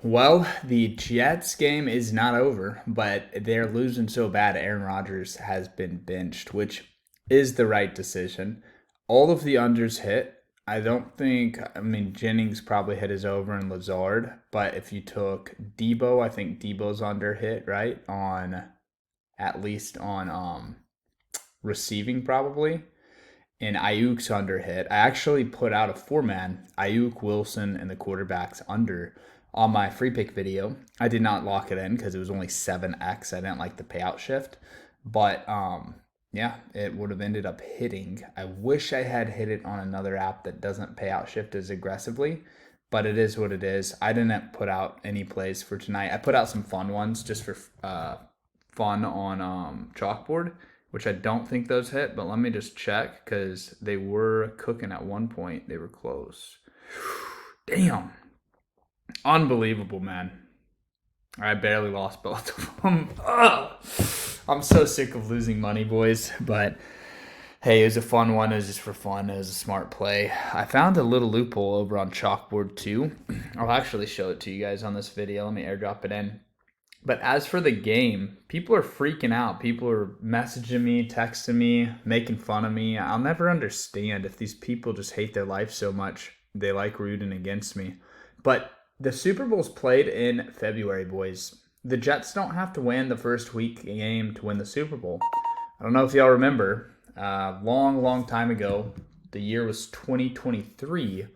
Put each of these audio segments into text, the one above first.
Well, the Jets game is not over, but they're losing so bad. Aaron Rodgers has been benched, which is the right decision. All of the unders hit. I mean, Jennings probably hit his over and Lazard, but if you took Debo, I think Debo's under hit, right? At least on receiving, probably. And Ayuk's under hit. I actually put out a four-man, Ayuk, Wilson, and the quarterbacks under on my free pick video. I did not lock it in because it was only 7x. I didn't like the payout shift. But yeah, it would have ended up hitting. I wish I had hit it on another app that doesn't pay out shift as aggressively, but it is what it is. I didn't put out any plays for tonight. I put out some fun ones just for fun on Chalkboard, which I don't think those hit, but let me just check because they were cooking at one point. They were close. Damn. Unbelievable, man. I barely lost both of them. Ugh. I'm so sick of losing money, boys. But hey, it was a fun one. It was just for fun. It was a smart play. I found a little loophole over on Chalkboard too. I'll actually show it to you guys on this video. Let me airdrop it in. But as for the game, people are freaking out. People are messaging me, texting me, making fun of me. I'll never understand if these people just hate their life so much. They like rooting against me. But the Super Bowl's played in February, boys. The Jets don't have to win the first week game to win the Super Bowl. I don't know if y'all remember, long time ago, the year was 2023,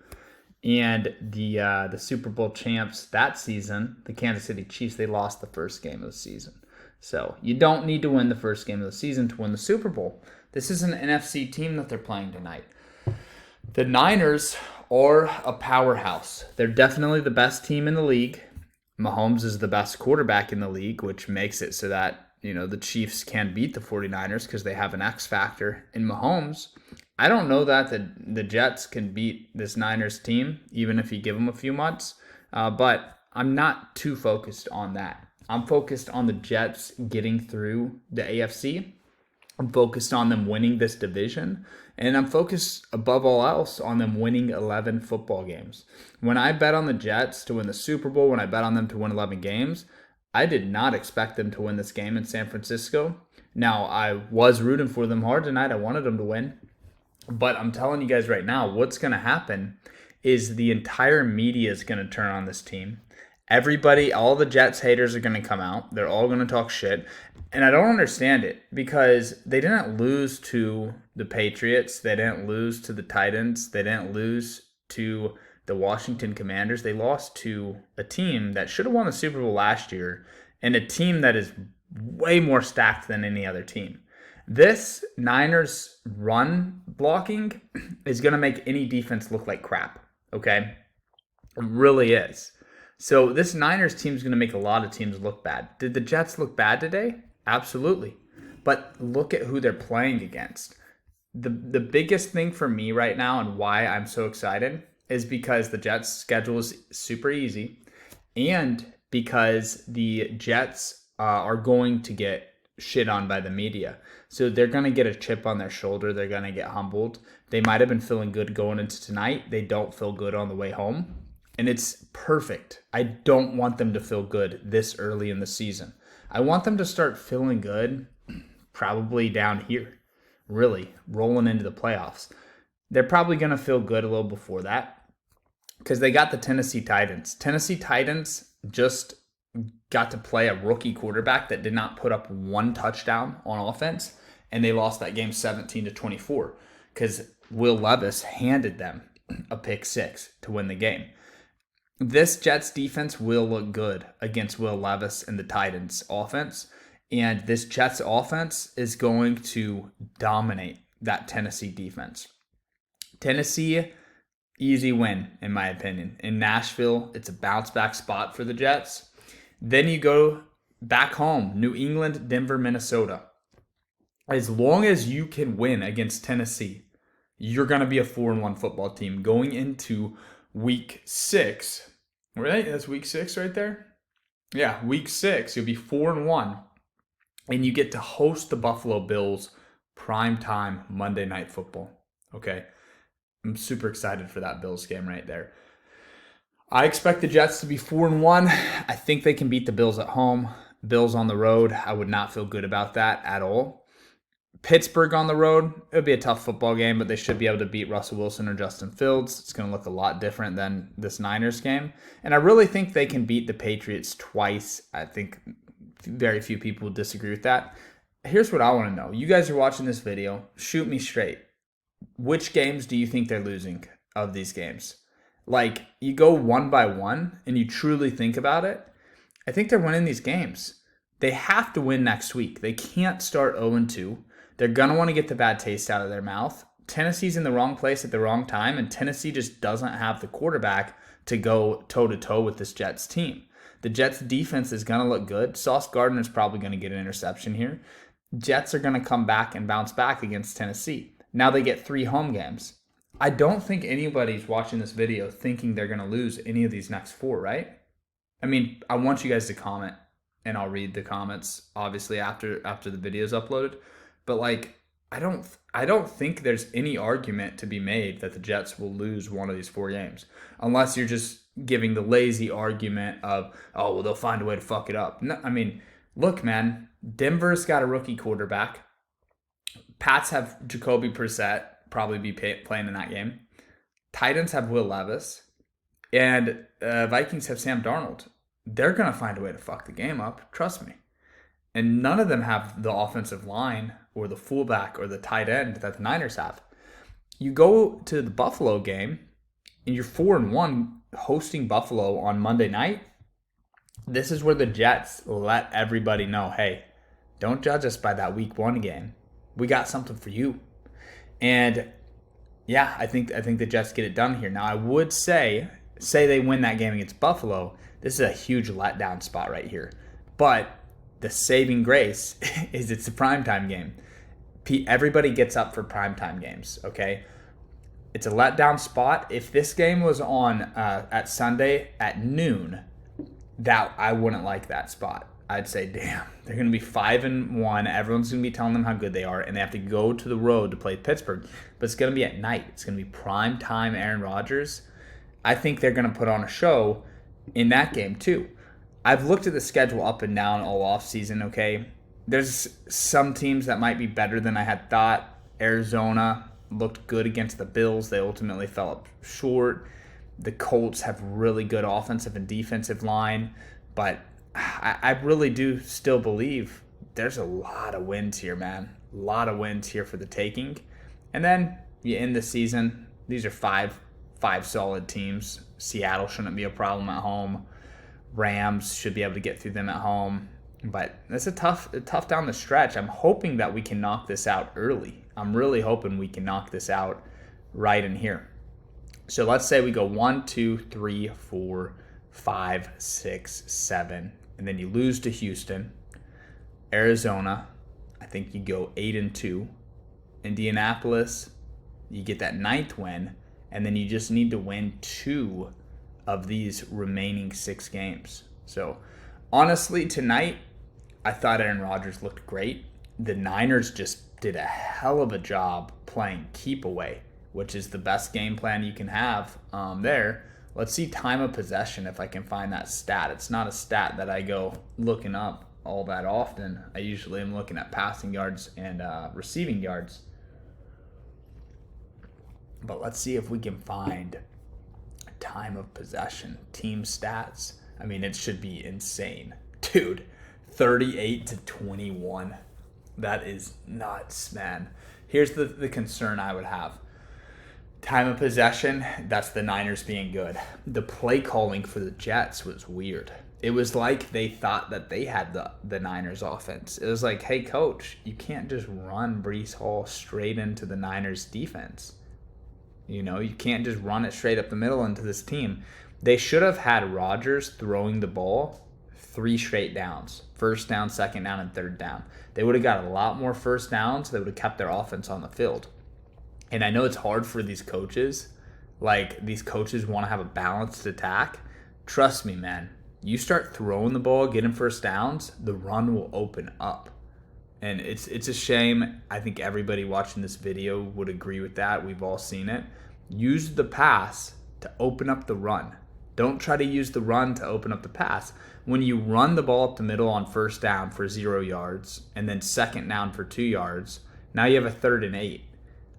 and the Super Bowl champs that season, the Kansas City Chiefs, they lost the first game of the season. So you don't need to win the first game of the season to win the Super Bowl. This is an NFC team that they're playing tonight. The Niners are a powerhouse. They're definitely the best team in the league. Mahomes is the best quarterback in the league, which makes it so that, the Chiefs can beat the 49ers because they have an X factor in Mahomes. I don't know that the Jets can beat this Niners team, even if you give them a few months. But I'm not too focused on that. I'm focused on the Jets getting through the AFC. I'm focused on them winning this division, and I'm focused above all else on them winning 11 football games. When I bet on the Jets to win the Super Bowl, when I bet on them to win 11 games, I did not expect them to win this game in San Francisco. Now, I was rooting for them hard tonight. I wanted them to win. But I'm telling you guys right now, what's going to happen is the entire media is going to turn on this team. Everybody, all the Jets haters are going to come out. They're all going to talk shit. And I don't understand it because they didn't lose to the Patriots. They didn't lose to the Titans. They didn't lose to the Washington Commanders. They lost to a team that should have won the Super Bowl last year and a team that is way more stacked than any other team. This Niners run blocking is going to make any defense look like crap, okay? It really is. So this Niners team is going to make a lot of teams look bad. Did the Jets look bad today? Absolutely. But look at who they're playing against. The biggest thing for me right now and why I'm so excited is because the Jets' schedule is super easy and because the Jets are going to get shit on by the media. So they're going to get a chip on their shoulder. They're going to get humbled. They might have been feeling good going into tonight. They don't feel good on the way home. And it's perfect. I don't want them to feel good this early in the season. I want them to start feeling good probably down here, really, rolling into the playoffs. They're probably going to feel good a little before that because they got the Tennessee Titans. Tennessee Titans just got to play a rookie quarterback that did not put up one touchdown on offense, and they lost that game 17-24 because Will Levis handed them a pick six to win the game. This Jets defense will look good against Will Levis and the Titans offense. And this Jets offense is going to dominate that Tennessee defense. Tennessee, easy win, in my opinion. In Nashville, it's a bounce back spot for the Jets. Then you go back home, New England, Denver, Minnesota. As long as you can win against Tennessee, you're going to be a 4-1 football team going into week 6, right? That's week 6 right there. Yeah, week 6, you'll be 4-1, and you get to host the Buffalo Bills primetime Monday Night Football. Okay, I'm super excited for that Bills game right there. I expect the Jets to be 4-1. I think they can beat the Bills at home. Bills on the road, I would not feel good about that at all. Pittsburgh on the road, it would be a tough football game, but they should be able to beat Russell Wilson or Justin Fields. It's going to look a lot different than this Niners game. And I really think they can beat the Patriots twice. I think very few people disagree with that. Here's what I want to know. You guys are watching this video. Shoot me straight. Which games do you think they're losing of these games? Like, you go one by one and you truly think about it, I think they're winning these games. They have to win next week. They can't start 0-2. They're going to want to get the bad taste out of their mouth. Tennessee's in the wrong place at the wrong time, and Tennessee just doesn't have the quarterback to go toe-to-toe with this Jets team. The Jets defense is going to look good. Sauce Gardner's probably going to get an interception here. Jets are going to come back and bounce back against Tennessee. Now they get 3 home games. I don't think anybody's watching this video thinking they're going to lose any of these next 4, right? I mean, I want you guys to comment, and I'll read the comments, obviously, after the video's uploaded. But, like, I don't think there's any argument to be made that the Jets will lose one of these 4 games. Unless you're just giving the lazy argument of, oh, well, they'll find a way to fuck it up. No, I mean, look, man, Denver's got a rookie quarterback. Pats have Jacoby Brissett probably be playing in that game. Titans have Will Levis. And Vikings have Sam Darnold. They're going to find a way to fuck the game up. Trust me. And none of them have the offensive line or the fullback or the tight end that the Niners have. You go to the Buffalo game, and you're 4-1 hosting Buffalo on Monday night. This is where the Jets let everybody know, hey, don't judge us by that week 1 game. We got something for you. And yeah, I think the Jets get it done here. Now, I would say they win that game against Buffalo, this is a huge letdown spot right here. But the saving grace is it's a primetime game. Everybody gets up for primetime games, okay? It's a letdown spot. If this game was on at Sunday at noon, that I wouldn't like that spot. I'd say, damn, they're going to be 5-1. Everyone's going to be telling them how good they are, and they have to go to the road to play Pittsburgh. But it's going to be at night. It's going to be prime time Aaron Rodgers. I think they're going to put on a show in that game too. I've looked at the schedule up and down all offseason, okay? There's some teams that might be better than I had thought. Arizona looked good against the Bills. They ultimately fell up short. The Colts have really good offensive and defensive line, but I really do still believe there's a lot of wins here, man. A lot of wins here for the taking. And then you end the season. These are five solid teams. Seattle shouldn't be a problem at home. Rams should be able to get through them at home. But it's a tough down the stretch. I'm hoping that we can knock this out early. I'm really hoping we can knock this out right in here. So let's say we go 1, 2, 3, 4, 5, 6, 7, and then you lose to Houston. Arizona, I think you go 8-2. Indianapolis, you get that 9th win, and then you just need to win 2 of these remaining 6 games. So honestly, tonight, I thought Aaron Rodgers looked great. The Niners just did a hell of a job playing keep away, which is the best game plan you can have there. Let's see time of possession if I can find that stat. It's not a stat that I go looking up all that often. I usually am looking at passing yards and receiving yards. But let's see if we can find time of possession, team stats. I mean, it should be insane. Dude, 38-21. That is nuts, man. Here's the concern I would have. Time of possession, that's the Niners being good. The play calling for the Jets was weird. It was like they thought that they had the Niners offense. It was like, hey, coach, you can't just run Breece Hall straight into the Niners defense. You know, you can't just run it straight up the middle into this team. They should have had Rodgers throwing the ball 3 straight downs. First down, second down, and third down. They would have got a lot more first downs. They would have kept their offense on the field. And I know it's hard for these coaches. Like, these coaches want to have a balanced attack. Trust me, man. You start throwing the ball, getting first downs, the run will open up. And it's a shame. I think everybody watching this video would agree with that. We've all seen it. Use the pass to open up the run. Don't try to use the run to open up the pass. When you run the ball up the middle on first down for 0 yards and then second down for 2 yards, now you have a 3rd and 8.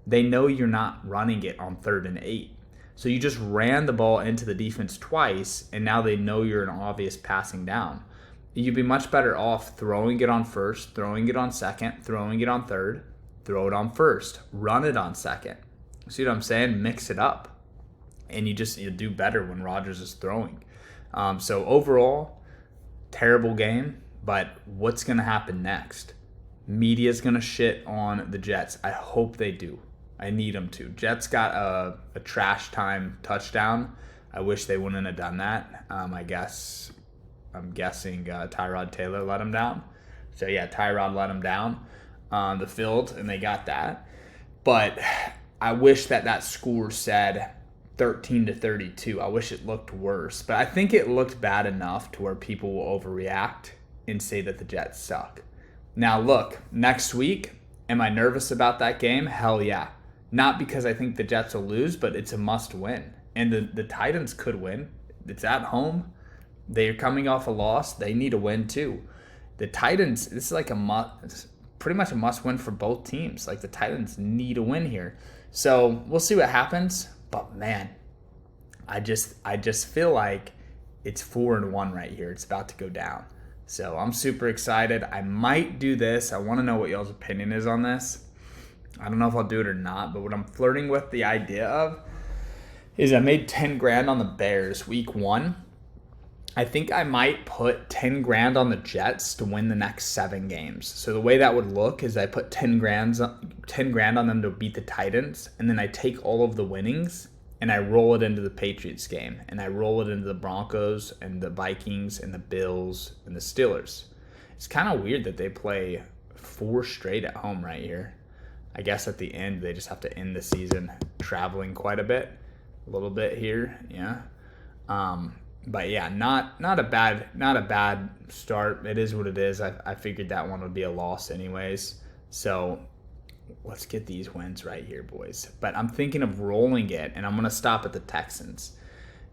They know you're not running it on 3rd and 8. So you just ran the ball into the defense twice, and now they know you're an obvious passing down. You'd be much better off throwing it on first, throwing it on second, throwing it on third, throw it on first, run it on second. See what I'm saying? Mix it up. And you do better when Rodgers is throwing. So overall, terrible game, but what's going to happen next? Media's going to shit on the Jets. I hope they do. I need them to. Jets got a trash time touchdown. I wish they wouldn't have done that. I'm guessing Tyrod Taylor let them down. So yeah, Tyrod let them down on the field, and they got that. But I wish that score said 13-32. I wish it looked worse. But I think it looked bad enough to where people will overreact and say that the Jets suck. Now look, next week, am I nervous about that game? Hell yeah. Not because I think the Jets will lose, but it's a must win. And the Titans could win. It's at home. They're coming off a loss. They need a win too. The Titans, this is like pretty much a must win for both teams. Like the Titans need a win here. So we'll see what happens. But man, I just feel like it's 4-1 right here. It's about to go down. So I'm super excited. I might do this. I want to know what y'all's opinion is on this. I don't know if I'll do it or not, but what I'm flirting with the idea of is I made 10 grand on the Bears week 1. I think I might put 10 grand on the Jets to win the next 7 games. So the way that would look is I put 10 grand on them to beat the Titans, and then I take all of the winnings and I roll it into the Patriots game, and I roll it into the Broncos and the Vikings and the Bills and the Steelers. It's kind of weird that they play 4 straight at home right here. I guess at the end they just have to end the season traveling quite a little bit here, yeah. But yeah, not a bad start. It is what it is. I figured that one would be a loss anyways. So let's get these wins right here, boys. But I'm thinking of rolling it, and I'm gonna stop at the Texans.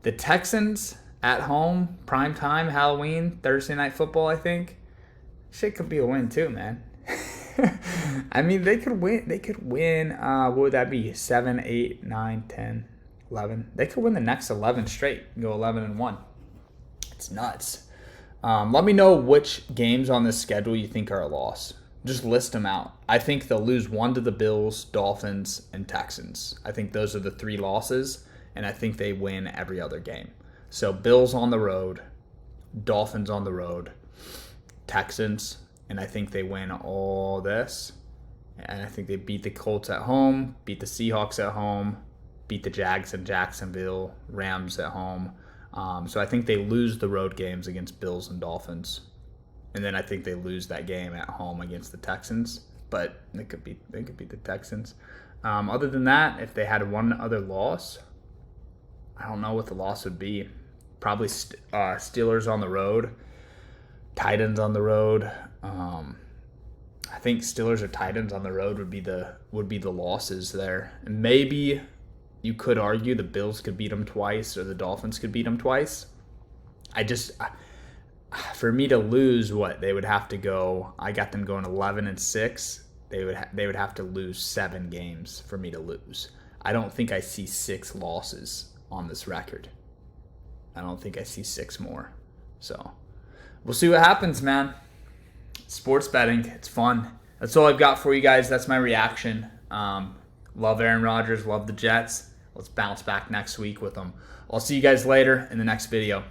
The Texans at home, prime time, Halloween, Thursday night football. I think shit could be a win too, man. I mean, they could win. What would that be? 7, 8, 9, 10, 11. They could win the next 11 straight and go 11-1. It's nuts. Let me know which games on this schedule you think are a loss. Just list them out. I think they'll lose 1 to the Bills, Dolphins, and Texans. I think those are the 3 losses, and I think they win every other game. So Bills on the road, Dolphins on the road, Texans, and I think they win all this. And I think they beat the Colts at home, beat the Seahawks at home, beat the Jags in Jacksonville, Rams at home. So I think they lose the road games against Bills and Dolphins. And then I think they lose that game at home against the Texans. But they could beat the Texans. Other than that, if they had one other loss, I don't know what the loss would be. Probably Steelers on the road, Titans on the road. I think Steelers or Titans on the road would be the losses there. And maybe you could argue the Bills could beat them twice or the Dolphins could beat them twice. For me to lose, they would have to go. I got them going 11-6. They would have to lose 7 games for me to lose. I don't think I see 6 losses on this record. I don't think I see 6 more. So we'll see what happens, man. Sports betting, it's fun. That's all I've got for you guys. That's my reaction. Love Aaron Rodgers, love the Jets. Let's bounce back next week with them. I'll see you guys later in the next video.